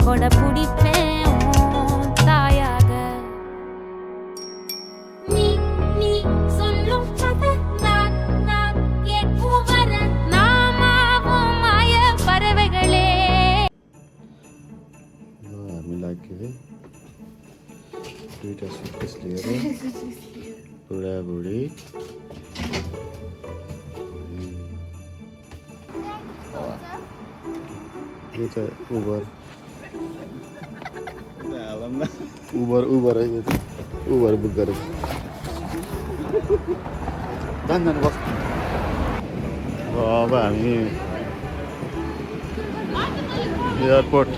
கொடை பிடிப்பேன் உன் தாயாக. நீ நீ சொல்லும் கதை நான் நான் கேட்கும் வர நாமாவும் மாய பறவைகளே. हामीलाई के अरे दुईटा सुटकेस लिएर बुढाबुढी यो चाहिँ उबर उबर है यो चाहिँ उबर बुक गरेको जान बस। अब हामी एयरपोर्ट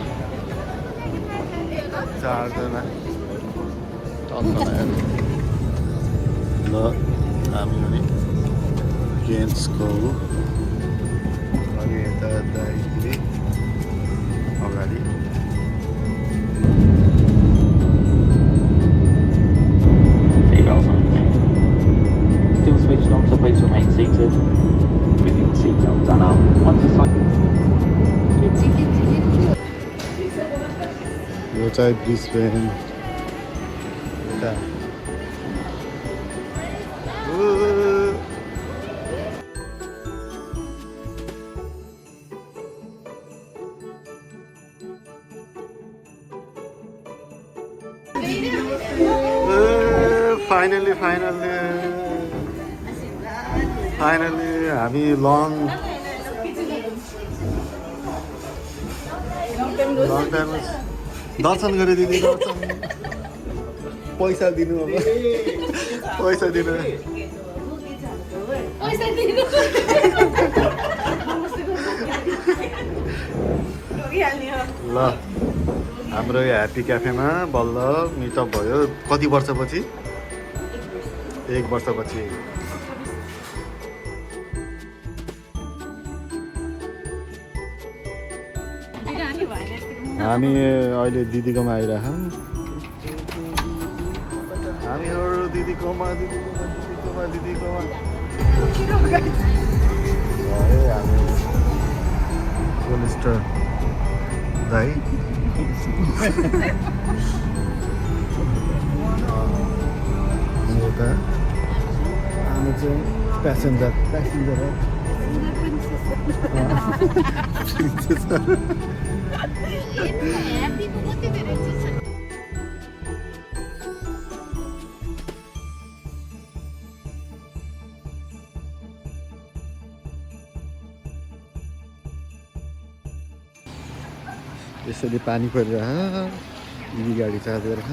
चारजना ल हामी पनि गेम्सको अनि यता दाइले अगाडि Seatbelts on. Still switched on, so please remain seated with your seatbelt done up. Once the sign यो चाहिँ ब्रिस्बेन यता फाइनली हामी लङ टाइम दर्शन गरे दिदी दर्शन पैसा दिनु अब पैसा दिनु ल हाम्रो यो ह्याप्पी क्याफेमा बल्ल मिटअप भयो कति वर्षपछि 1 वर्षपछि। हामी अहिले दिदीकोमा आइरहेछौँ हामीहरू दिदीकोमा हामी पोलिस्टर दाइ यता हामी चाहिँ प्यासेन्जर हो यसरी पानी परिरह इभी गाडी चार्ज गरेर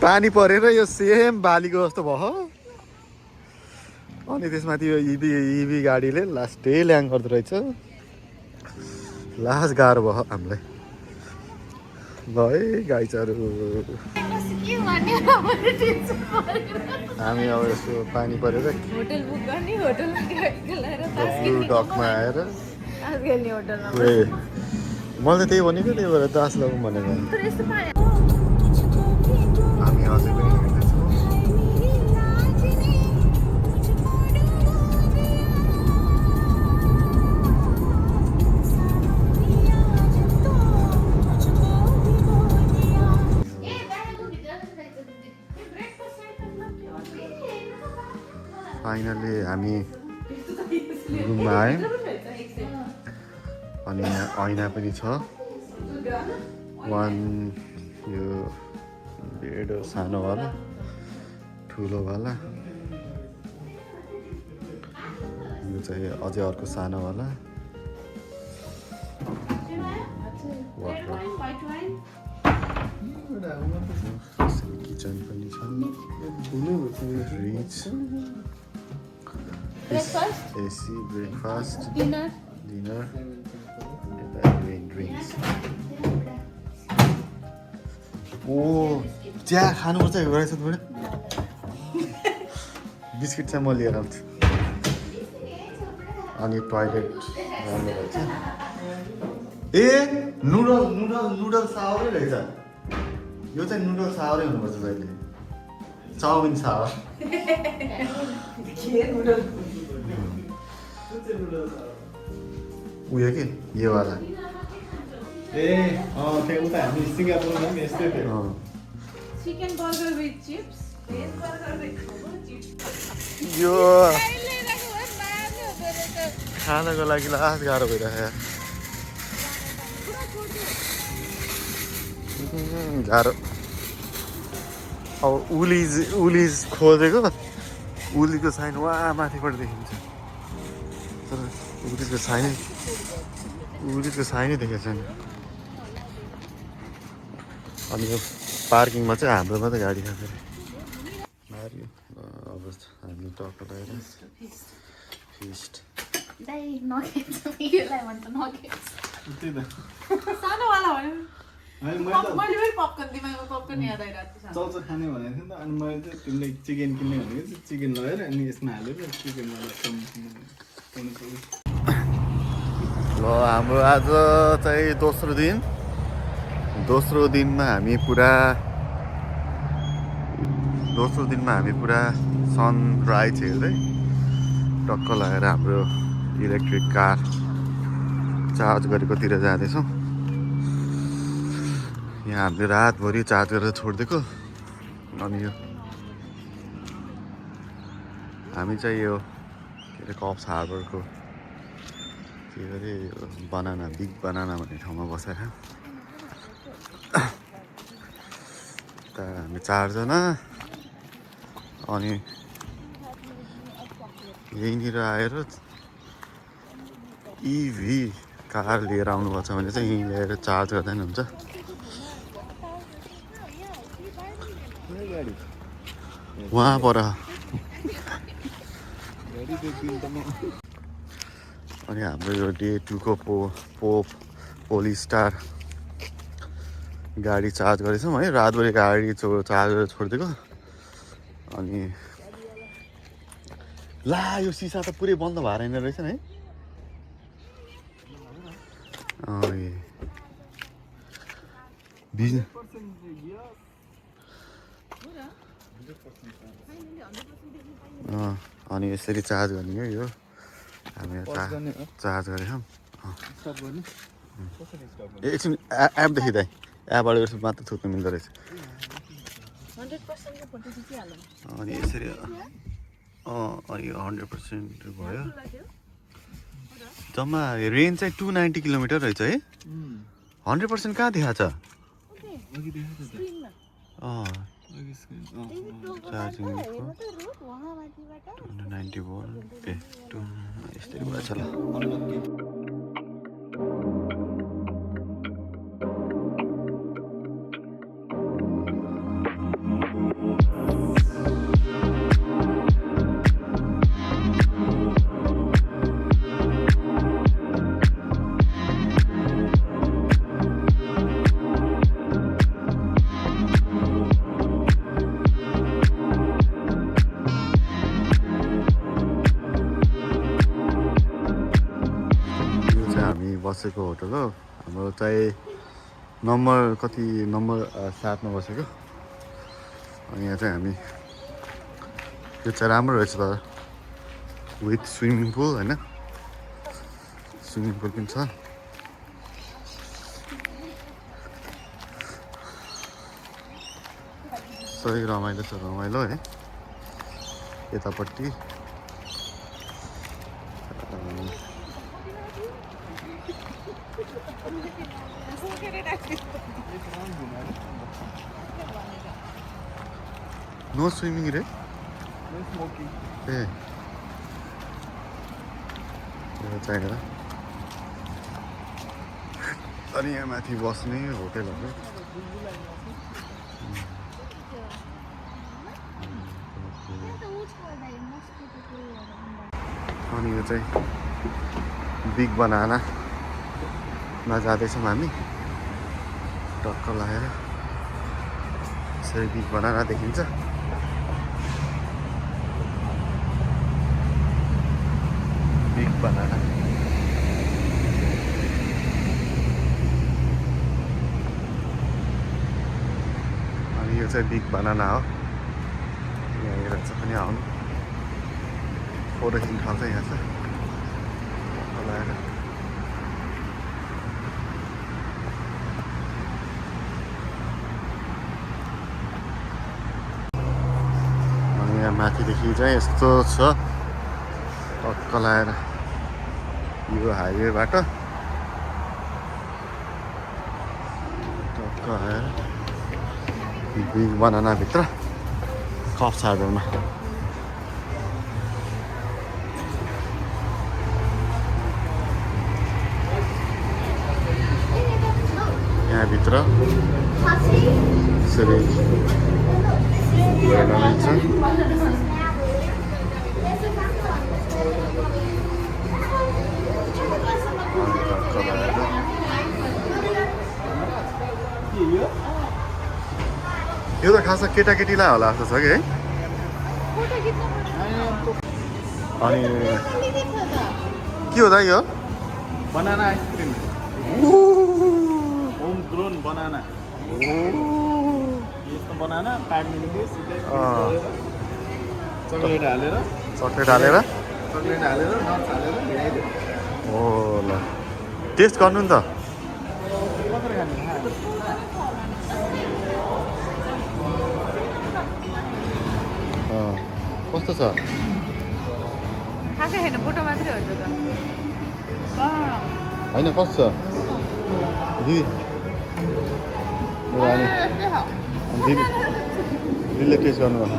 पानी परेर यो सेम बालीको जस्तो भयो अनि त्यसमाथि यो इभी गाडीले लास्टै ल्याङ गर्दो रहेछ। लास्ट गाह्रो भयो हामीलाई। ल है गाइजहरू हामी अब यसो पानी परेर होटल बुक गर्ने होटलमा ब्लू डकमा आएर मैले त त्यही भनेको त्यही भएर दास लगौँ भनेको। हामी अझै पनि हिँड्दैछौँ। फाइनली हामी रुममा आयौँ अनि यहाँ ऐना पनि छ। यो बेड सानोवाला ठुलोवाला यो चाहिँ अझै अर्को सानोवाला किचन पनि छ। फ्रिज एसी ब्रेकफास्ट डिनर यता ड्रिङ्क्स। ओ चिया खानुपर्छ रहेछ थोरै बिस्किट चाहिँ म लिएर आउँछु। अनि टोयलेट राम्रो रहेछ। ए नुडल सावरै रहेछ। यो चाहिँ नुडल सावरै हुनुपर्छ जहिले चाउमिन सावर उयो के यो वाला ए त्यहाँ उता हामी सिङ्गापुरमा पनि यस्तै थियो chicken burger with chips veg burger with chips यो खानको लागि लास्ट गाह्रो भइरहेको गाह्रो अब उलिज खोजेको उलीको साइन वहाँ माथिबाट देखिन्छ तर उलीको साइनै देखेको छैन अनि यो पार्किङमा चाहिँ हाम्रो मात्रै गाडी छ फेरि मार्यो अब हामी टक्क लगाएर फिस्ट दाइ नगेट्स योलाई भन्छ नगेट्स त्यही त सानोवाला भन्यो होइन मैले पनि पपकर्न दिमागमा पपकर्न याद आइरहेको थियो चाउचाउ खाने भनेको थिएँ नि त अनि मैले चाहिँ तिमीले चिकन किन्ने भनेको चाहिँ चिकन लगेर अनि यसमा हालेर चिकन ल हाम्रो आज चाहिँ दोस्रो दिनमा हामी पुरा सनराइज हेर्दै टक्क लगाएर हाम्रो इलेक्ट्रिक कार चार्ज गरेकोतिर जाँदैछौँ यहाँ हामीले रातभरि चार्ज गरेर छोडिदिएको अनि यो हामी चाहिँ यो के अरे कप्स हार्बरको के अरे बनाना बिग बनाना भन्ने ठाउँमा बसेर त हामी 4 जना अनि यहीँनिर आएर इभी कार लिएर आउनुपर्छ भने चाहिँ यहीँ ल्याएर चार्ज गर्दा नि हुन्छ वहाँ पर अनि हाम्रो यो डे 2 को पोलिस्टार गाडी चार्ज गरेछौँ है रातभरि गाडी चार्ज गरेर छोडिदिएको अनि ला यो सिसा त पुरै बन्द भएर हिँड्दो रहेछ नि है अनि यसरी चार्ज गर्ने हो यो हामी चार्ज गरेछौँ एकछिन एप देखिँदै एपबाट यसो मात्र थुक्नु मिल्दो रहेछ अनि यसरी अनि 100% भयो जम्मा रेन्ज चाहिँ 290 किलोमिटर रहेछ है 100% कहाँ देखाएको छ चार्जिङ 290 भोल्ट यस्तै भएछ ल बसेको होटल हो हाम्रो चाहिँ नम्बर 7 मा बसेको अनि यहाँ चाहिँ हामी यो चाहिँ राम्रो रहेछ त विथ स्विमिङ पुल हैन स्विमिङ पुल पनि छ सही रमाइलो छ रमाइलो है यतापट्टि नो स्विमिङ रे ए चाहिएर अनि यहाँ माथि बस्ने होटेलहरू अनि यो चाहिँ बिग बनानामा जाँदैछौँ हामी टक्क लगाएर यसरी बिग बनाना देखिन्छ बिग बनाना अनि यो चाहिँ बिग बनाना हो यहाँनिर चाहिँ पनि आउनु फोटो खिच्ने ठाउँ चाहिँ यहाँ छ माथिदेखि चाहिँ यस्तो छ टक्क लाएर यो हाइवेबाट टक्क आएर बिग बनानाभित्र कप्स हार्बरमा यहाँभित्र यसरी बनाइन्छ यो त खासमा केटाकेटीलाई होला जस्तो छ कि है अनि के हो त यो banana ice cream home grown banana यस्तो बनाना 5 मिनटको सिधै चकलेट हालेर चकलेट हालेर नट्स हालेर ल्याइदियो ओ ल टेस्ट गर्नु नि त कसरी खाने कस्तो छ खासै होइन फोटो मात्रै हो त्यो त होइन कस्तो छ दिदी दिदीले टेस्ट गर्नु भन्नु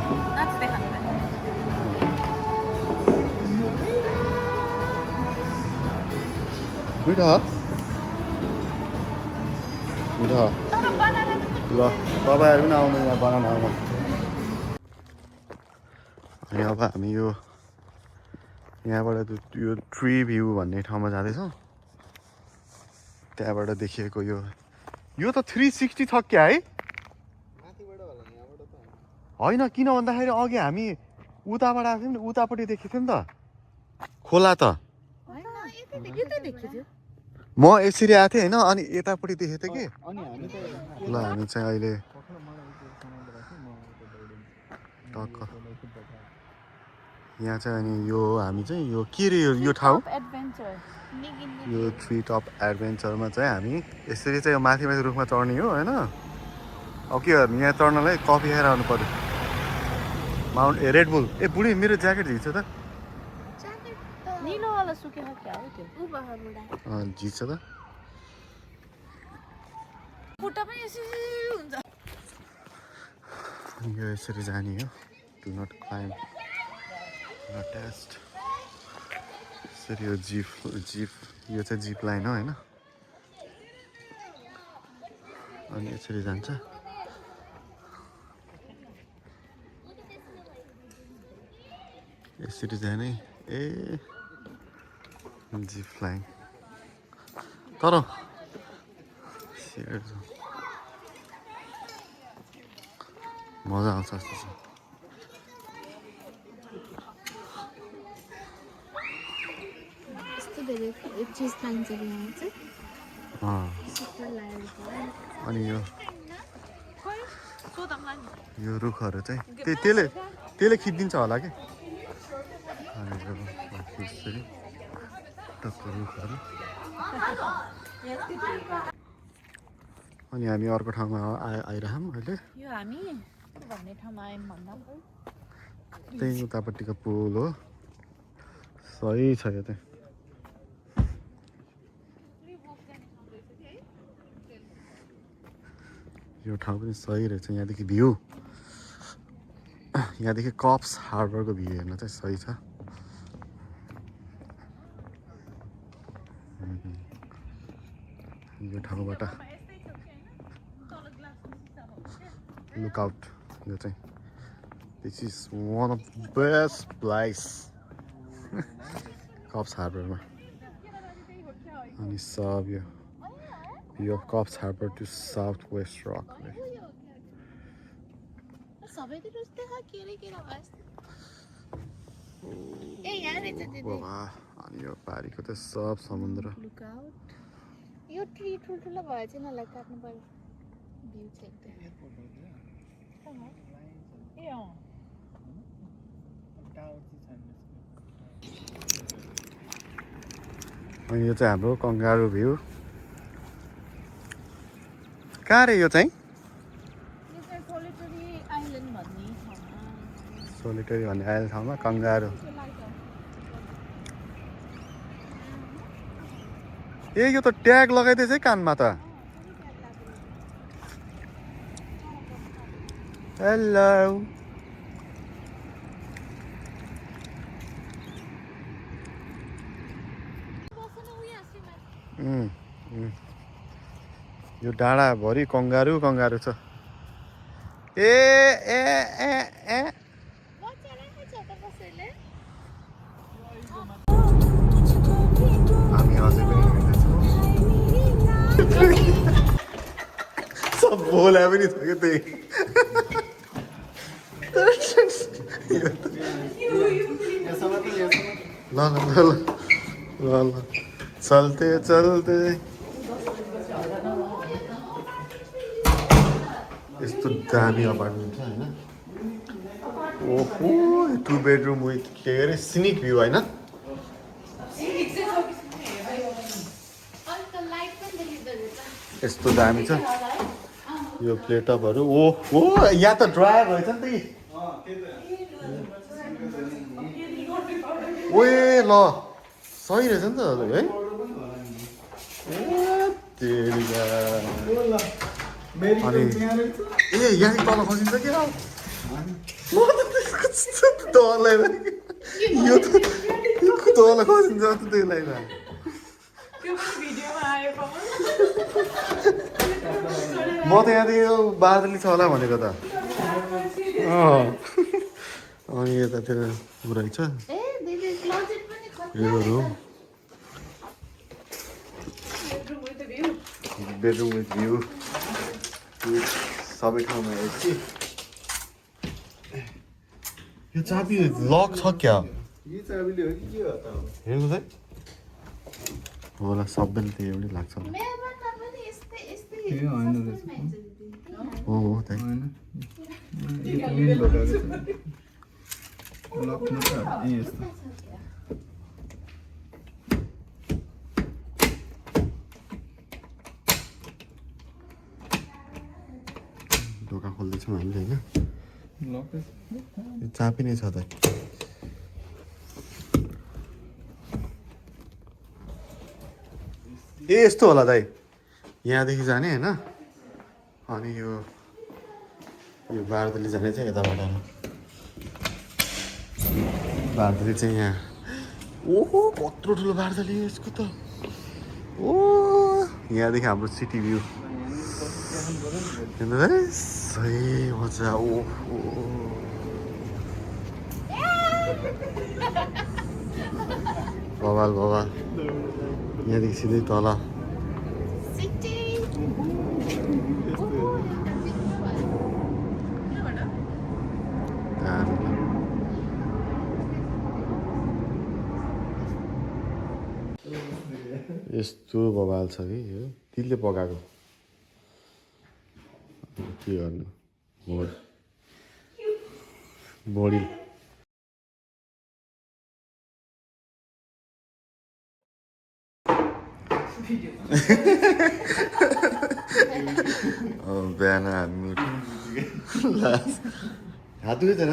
मिठो मिठो ल तपाईँहरू पनि आउनु यहाँ बनाना आउनु अनि अब हामी यो यहाँबाट यो ट्री भ्यू भन्ने ठाउँमा जाँदैछौँ त्यहाँबाट देखिएको यो त 360 छ क्या है होइन किन भन्दाखेरि अघि हामी उताबाट आएको थियौँ नि उतापट्टि देखेको थियौँ नि त खोला त म यसरी आएको थिएँ होइन अनि यतापट्टि देखेको थिएँ कि ल हामी चाहिँ अहिले टक्क यहाँ चाहिँ अनि यो हामी चाहिँ यो के रे यो ठाउँ यो ट्री टप एडभेन्चरमा चाहिँ हामी यसरी चाहिँ माथि माथि रुखमा चढ्ने हो होइन अब के गर्नु यहाँ चढ्नलाई कफी खाएर आउनु पर्यो माउन्ट रेड बुल ए बुढी मेरो ज्याकेट झिक्छ त झिक्छ त यो यसरी जाने हो डु नट क्लाइम्ब टेस्ट यसरी यो जिप यो चाहिँ जिप लाइन हो होइन अनि यसरी जान्छ यसरी जाने ए जिप लाइन तर मजा आउँछ जस्तो छ अनि यो रुखहरू चाहिँ त्यसले खिचिदिन्छ होला कि रुखहरू अनि हामी अर्को ठाउँमा आइरहौँ अहिले त्यही उतापट्टिको पुल हो सही छ यो चाहिँ यो ठाउँ पनि सही रहेछ यहाँदेखि भ्यू यहाँदेखि कप्स हार्बरको भ्यू हेर्न चाहिँ सही छ यो ठाउँबाट लुक आउट यो चाहिँ this is one of best place Coffs हार्बरमा अनि सब यो view of Coffs Harbour to south west rock अनि यो पारीको त सब समुद्र यो ट्री ठुल्ठुलो भए चाहिँ नलाई काट्नु पर्यो भ्यू चाहिँ अनि यो चाहिँ हाम्रो कङ्गारू भ्यू कहाँ रे यो चाहिँ सोलिटरी भन्ने आएको ठाउँमा कङ्गारू ए यो त ट्याग लगाइदिएछ है कानमा त हेलो यो डाँडाभरि कङ्गारू कङ्गारू छ ए ए ए ए हामी अझै पनि हिँड्दैछौँ सब बोला पनि छ क्या त्यही ल ल ल ल ल चल्ते चल्ते यस्तो दामी अपार्टमेन्ट छ होइन ओहो 2 बेडरुम विथ के अरे सिनिक भ्यू होइन यस्तो दामी छ यो प्लेटअपहरू ओहो यहाँ त ड्रायर रहेछ नि त ओए ल सही रहेछ नि त है अनि ए यहाँ तल खसिन्छ क्या यो त तल खसिन्छ त्यसलाई म त यहाँदेखि यो बादली छ होला भनेको त अनि यतातिर पुरै छ यो रुम बेडरुम विथ भ्यू सबै ठाउँमा हेर्छु यो चाबी लक छ क्या यो चाबीले हो कि के हो त हेर्नु चाहिँ होला सबैले त एउटै लाग्छ होला ए होइन रहेछ हो त होइन यो त मेन लगाएको छ लक मात्र ए यस्तो ढोका खोल्दैछौँ हामीले होइन लक यो चाबी नै छ त ए यस्तो होला दाइ यहाँदेखि जाने होइन अनि यो बारदली जाने चाहिँ यताबाट बारदली चाहिँ यहाँ ओहो कत्रो ठुलो बारदली यसको त ओ यहाँदेखि हाम्रो सिटी भ्यू हेर्नु है सही मजा ओहो बवाल बवाल यहाँदेखि सिधै तल यस्तो बवाल छ कि यो तिलले पकाएको के गर्नु बडी बिहान हामी हात दुखेदैन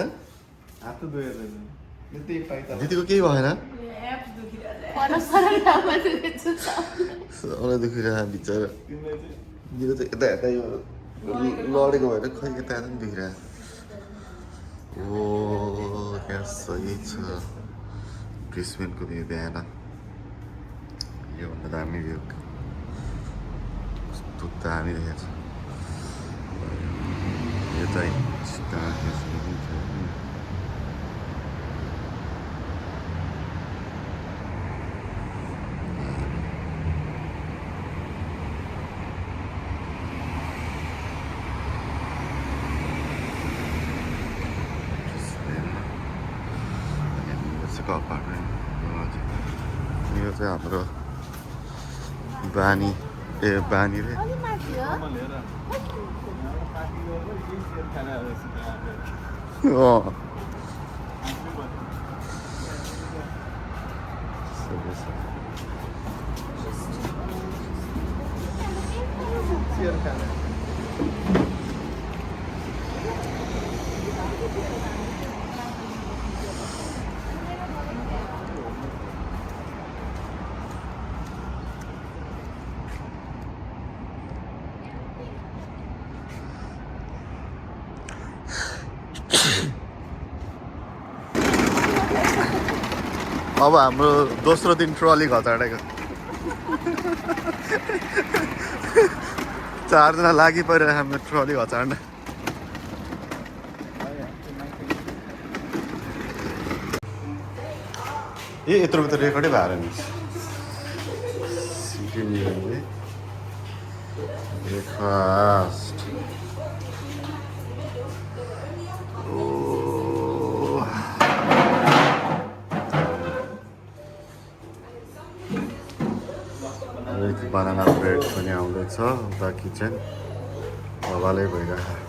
हात दुखेर त्यही पाइता दिदीको केही भएन मलाई दुखिरहेको बिचरा मेरो चाहिँ यता यता यो लडेको भएर खै यता यता पनि दुखिरहेको ओ यहाँ सही छ ब्रिस्बेनको भ्यू बिहान योभन्दा दामी भ्यू कस्तो दामी देखेको छ यो चाहिँ यो चाहिँ हाम्रो बानी ए बानी रे अब हाम्रो दोस्रो दिन ट्रली घचाडेको 4 जना लागि पऱ्यो हाम्रो ट्रली घचाड्न ए यत्रो त रेकर्डै भएर नि सिटी मिलाउने ब्रेकफास्ट बनाना ब्रेड पनि आउँदैछ उता किचन हवालै भइरहेको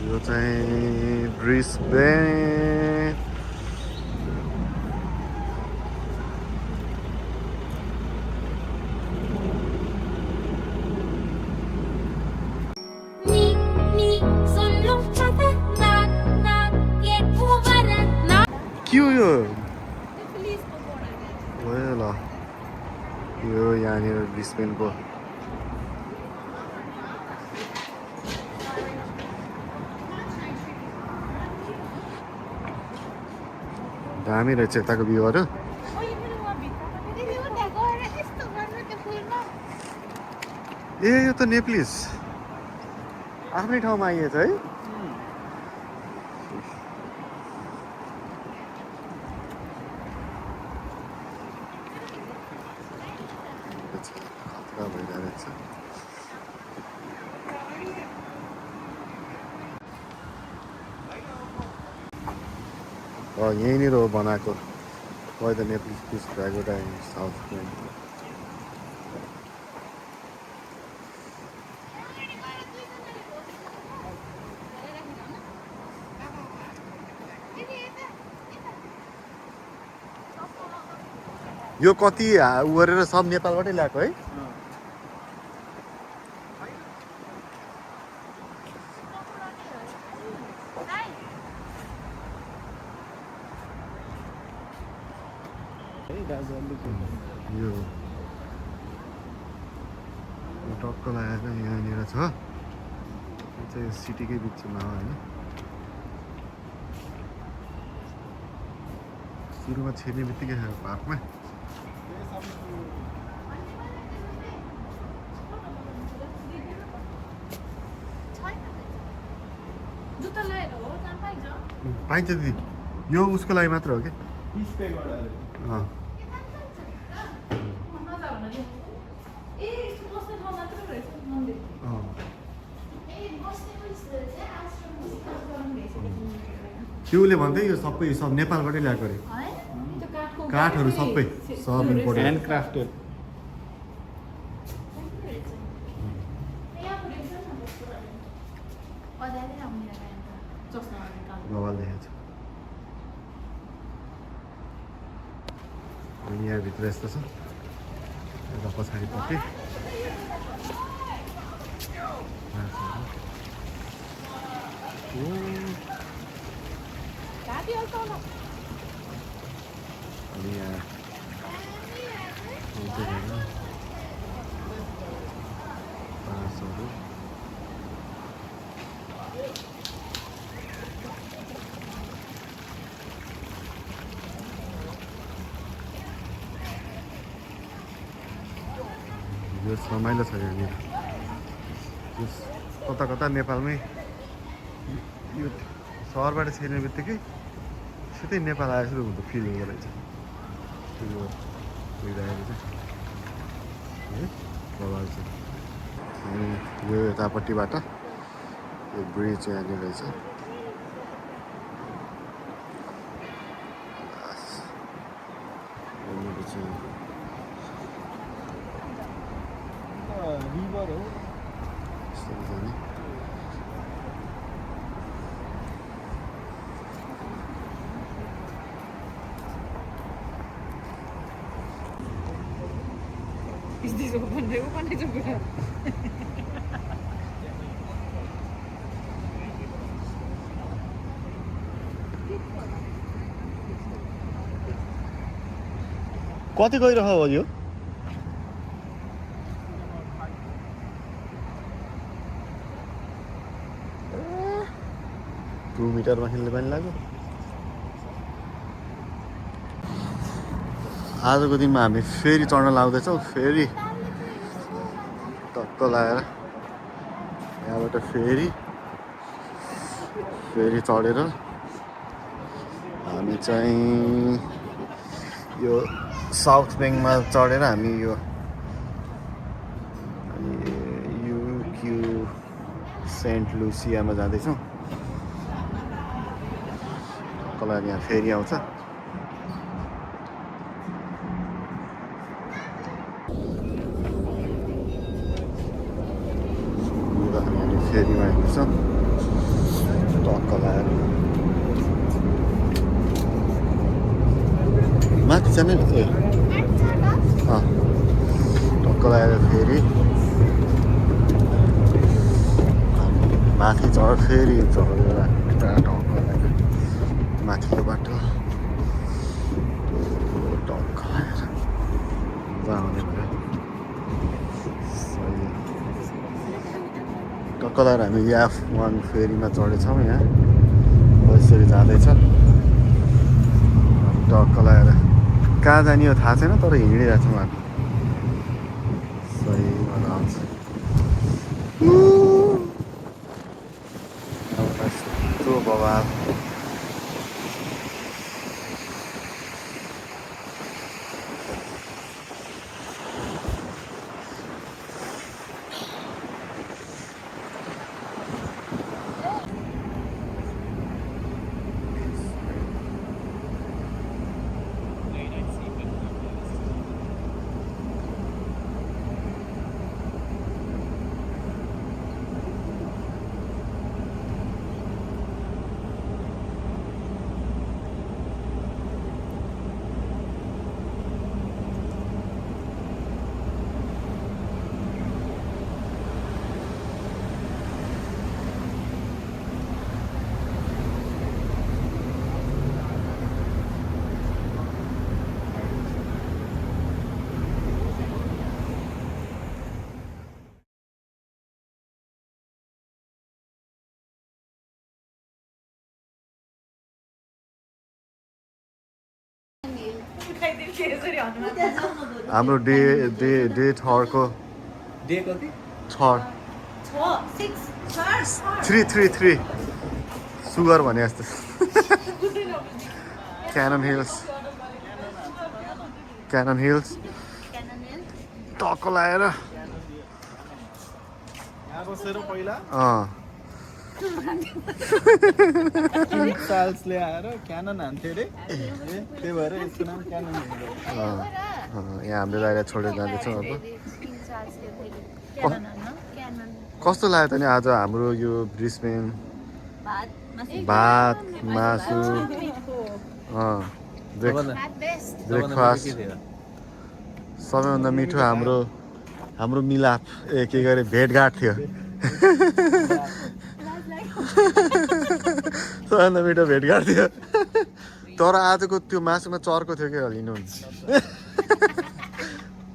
यो चाहिँ ब्रिस्बेन के हो यो भयो ल यो यहाँनिर ब्रिस्बेनको दामी रहेछ यताको भ्यूहरू ए यो त नेप्लिस आफ्नै ठाउँमा आइएछ है खतरा भइरहेछ यहीँनिर हो बनाएको Why the Nepalese fish pagoda in South Korea. यो कति गरेर सब नेपालबाटै ल्याएको है यो टक्क लगाएर यहाँनिर छ यो चाहिँ सिटीकै बिचमा हो हैन सुरुमा छिर्ने बित्तिकै पार्कमा पाइन्छ दिदी यो उसको लागि मात्र हो कि त्योले भन्दै यो सबै सब नेपालबाटै ल्याएको अरे काठहरू सबै सब इम्पोर्टेड ह्यान्डक्राफ्टेड बवाल देखेको छ अनि यहाँभित्र यस्तो छ यता पछाडिपट्टि अनि यहाँ बाँसहरू यो रमाइलो छ यहाँनिर कता कता नेपालमै यो सहरबाट छिर्ने बित्तिकै सिधै नेपाल आए जस्तो हुन्छ फिल हुँदो रहेछ यो गइरहेको चाहिँ है बवाल छ अनि यो यतापट्टिबाट यो ब्रिज यहाँनिर रहेछ यहाँनिर चाहिँ रिभर हो कति गइरह हो यो टु मिटरमा खेल्ने पनि लाग्यो आजको दिनमा हामी फेरि चढ्न लाग्दैछौँ फेरि टक्क लगाएर यहाँबाट फेरि चढेर हामी चाहिँ यो साउथ ब्याङ्कमा चढेर हामी यो युक्यू सेन्ट लुसियामा जाँदैछौँ कला यहाँ फेरि आउँछ हामी फेरिमा आएको छ टक्क लगाएर माथि जाने ए टक्क लगाएर फेरि माथि चढ फेरि चढेर टक्क लगाएर माथिको बाटो टक्क लगाएर जाने भयो टक्क लगाएर हामी F1 फेरिमा चढेछौँ यहाँ यसरी जाँदैछ टक्क लगाएर कहाँ जाने हो थाहा छैन तर हिँडिरहेको छौँ हामी सही मजा आउँछ यस्तो बवाल हाम्रो डे थर्डको डे कति थर्ड 3 सुगर भने जस्तो क्यानन हिल्स टक्क लगाएर यहाँ बसेर पहिला अँ चार्ल्सले आएर क्यानन हान्थ्यो अरे त्यही भएर यसको नाम क्यानन हिल हो। यहाँ हामीले बाहिर छोडेर जाँदैछौँ अब कस्तो लाग्यो त नि आज हाम्रो यो ब्रिस्बेन भात मासु ब्रेकफास्ट सबैभन्दा मिठो हाम्रो मिलाप के गरे भेटघाट थियो सबैभन्दा मिठो भेटघाट थियो तर आजको त्यो मासुमा चर्को थियो क्या लिनुहुन्छ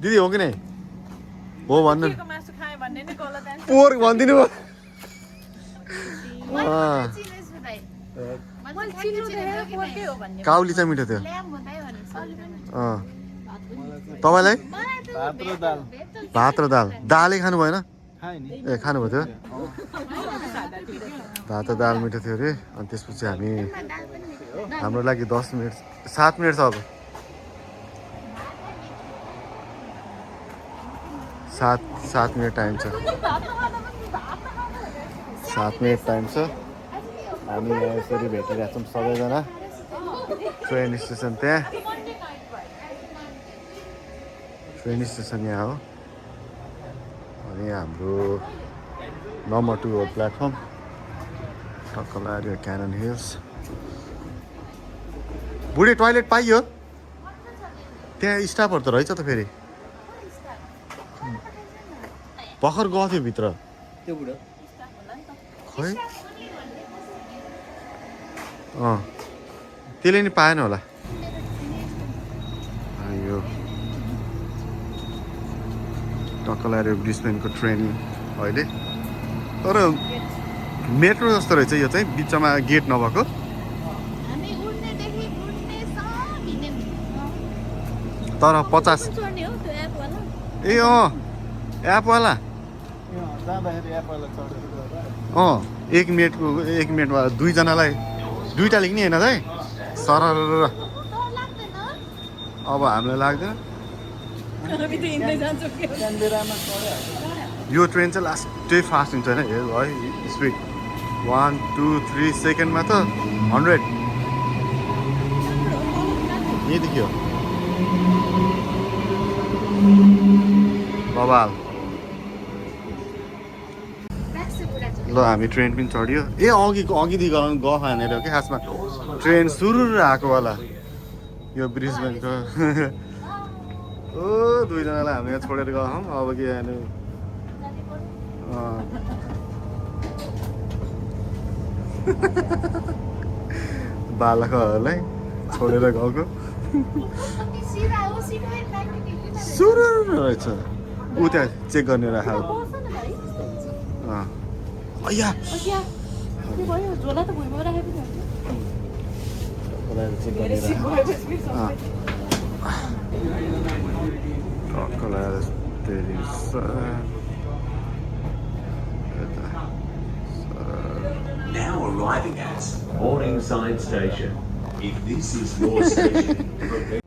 दिदी हो कि नै हो भन्नु पोर्क भनिदिनु काउली चाहिँ मिठो थियो तपाईँलाई भात र दाल दालै खानु भएन ए खानुभएको थियो भात र दाल मिठो थियो अरे अनि त्यसपछि हामी हाम्रो लागि 7 मिनट छ अब 7 मिनट टाइम छ 7 मिनट टाइम छ हामी यहाँ यसरी भेटिरहेको छौँ सबैजना ट्रेन स्टेसन त्यहाँ ट्रेन स्टेसन यहाँ हो अनि हाम्रो नम्बर 2 हो प्लेटफर्म टक्क लाग्यो क्यानन हिल्स बुढी टोइलेट पाइयो त्यहाँ स्टाफहरू त रहेछ त फेरि भर्खर गएको थियो भित्र त्यो बुढो खै त्यसले नि पाएन होला यो टक्क लाग्यो ब्रिस्बेनको ट्रेन अहिले तर मेट्रो जस्तो रहेछ यो चाहिँ बिचमा गेट नभएको हामी उड्नेदेखि उड्नेसम्म हिँड्ने तर 50 चढ्ने हो त्यो एपवाला ए एपवाला जाँदाखेरि एप्पललाई चढेर गएर 1 मिनटमा दुईजनालाई दुईटा लिने होइन दाइ सरर डर लाग्दैन अब हामीलाई लाग्दैन हामी त हिँड्दै जान्छौँ के हो। क्यानबेरामा चढ्यो यो ट्रेन चाहिँ लास्टै फास्ट हुन्छ होइन हेर है स्पिड 1 2 3 सेकेन्डमा त 100 यहीँदेखि हो बबाल ल हामी ट्रेन पनि चढ्यो ए अघिदेखि गफ हानेर हो कि खासमा ट्रेन सुरु आएको होला यो ब्रिजबेनको ओ दुईजनालाई हामी यहाँ छोडेर गयौँ अब के हेर्नु बालकहरूलाई छोडेर गएको सिधा हो सिधै ट्याक्टिक सुरु रहेछ ऊ त्यहाँ चेक गर्ने राखा अయ్యా के भयो झोला त भुइँमा राखे पनि हुन्छ चेक धेरै गर्ने सिट भएपछि फेरि सबै। टक्क लगाएर तेरि Now arriving at Morningside Station. If this is your station, prepare